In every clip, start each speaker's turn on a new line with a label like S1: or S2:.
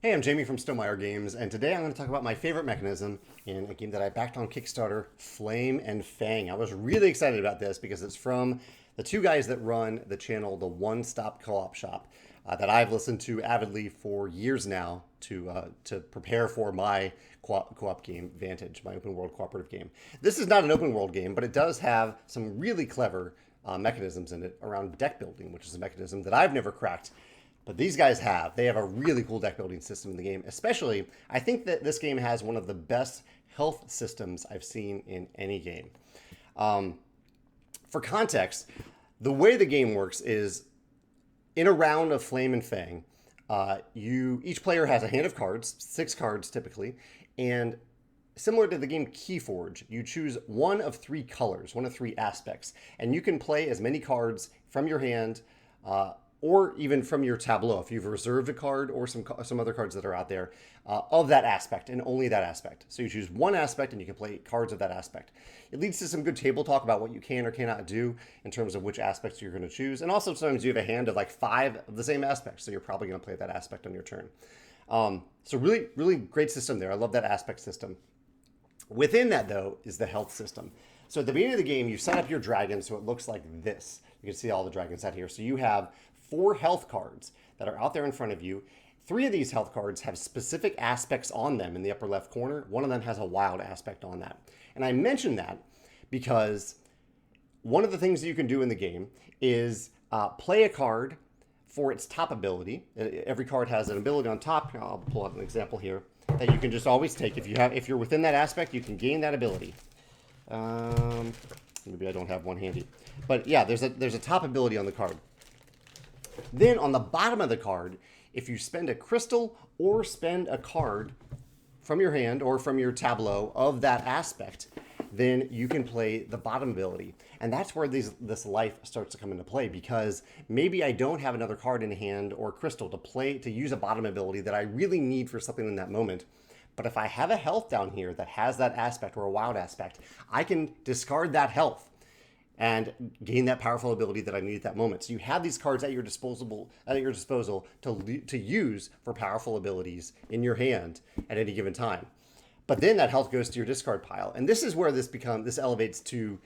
S1: Hey, I'm Jamey from Stonemaier Games, and today I'm going to talk about my favorite mechanism in a game that I backed on Kickstarter, Flame and Fang. I was really excited about this because it's from the two guys that run the channel, the One Stop Co-op Shop, that I've listened to avidly for years now to prepare for my co-op game, Vantage, my open world cooperative game. This is not an open world game, but it does have some really clever mechanisms in it around deck building, which is a mechanism that I've never cracked. But these guys have. They have a really cool deck building system in the game. Especially, I think that this game has one of the best health systems I've seen in any game. For context, the way the game works is in a round of Flame and Fang, each player has a hand of cards, 6 cards typically, and similar to the game Keyforge, you choose one of 3 colors, one of 3 aspects, and you can play as many cards from your hand or even from your tableau, if you've reserved a card or some other cards that are out there of that aspect and only that aspect. So you choose one aspect and you can play cards of that aspect. It leads to some good table talk about what you can or cannot do in terms of which aspects you're going to choose. And also sometimes you have a hand of like 5 of the same aspects, so you're probably going to play that aspect on your turn. So really, really great system there. I love that aspect system. Within that, though, is the health system. So at the beginning of the game, you set up your dragon so it looks like this. You can see all the dragons out here. So you have 4 health cards that are out there in front of you. 3 of these health cards have specific aspects on them in the upper left corner. One of them has a wild aspect on that. And I mention that because one of the things that you can do in the game is play a card for its top ability. Every card has an ability on top. I'll pull out an example here that you can just always take. If you're within that aspect, you can gain that ability. Maybe I don't have one handy. But yeah, there's a top ability on the card. Then on the bottom of the card, if you spend a crystal or spend a card from your hand or from your tableau of that aspect, then you can play the bottom ability. And that's where this life starts to come into play, because maybe I don't have another card in hand or crystal to use a bottom ability that I really need for something in that moment. But if I have a health down here that has that aspect or a wild aspect, I can discard that health and gain that powerful ability that I need at that moment. So you have these cards at your disposal to use for powerful abilities in your hand at any given time. But then that health goes to your discard pile, and this is where this elevates to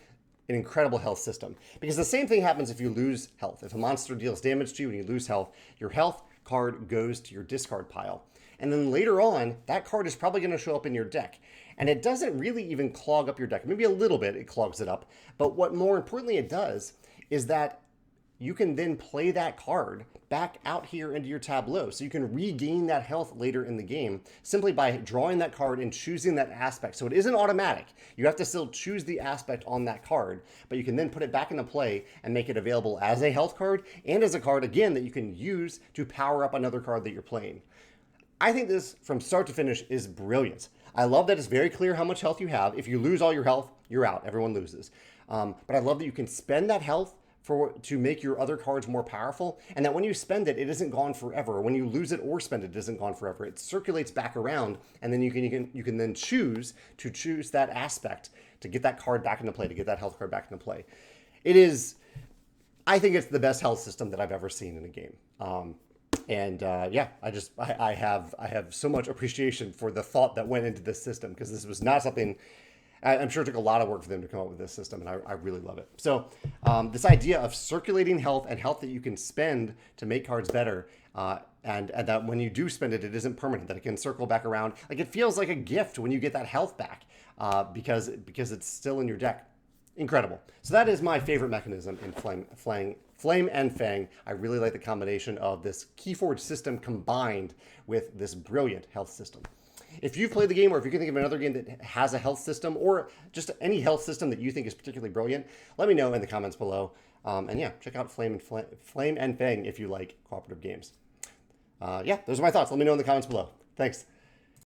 S1: an incredible health system. Because the same thing happens if you lose health. If a monster deals damage to you and you lose health, your health card goes to your discard pile. And then later on, that card is probably going to show up in your deck. And it doesn't really even clog up your deck. Maybe a little bit it clogs it up. But what more importantly it does is that you can then play that card back out here into your tableau. So you can regain that health later in the game simply by drawing that card and choosing that aspect. So it isn't automatic. You have to still choose the aspect on that card, but you can then put it back into play and make it available as a health card and as a card, again, that you can use to power up another card that you're playing. I think this, from start to finish, is brilliant. I love that it's very clear how much health you have. If you lose all your health, you're out. Everyone loses. But I love that you can spend that health to make your other cards more powerful, and that when you spend it, it isn't gone forever. When you lose it or spend it, it isn't gone forever. It circulates back around, and then you can then choose that aspect to get that card back into play, to get that health card back into play. I think it's the best health system that I've ever seen in a game. I have so much appreciation for the thought that went into this system, because this was not something. I'm sure it took a lot of work for them to come up with this system, and I really love it. So this idea of circulating health and health that you can spend to make cards better, and that when you do spend it, it isn't permanent, that it can circle back around. Like, it feels like a gift when you get that health back because it's still in your deck. Incredible. So that is my favorite mechanism in Flame and Fang. I really like the combination of this Keyforge system combined with this brilliant health system. If you've played the game, or if you can think of another game that has a health system, or just any health system that you think is particularly brilliant, let me know in the comments below. Check out Flame and Fang if you like cooperative games. Those are my thoughts. Let me know in the comments below. Thanks.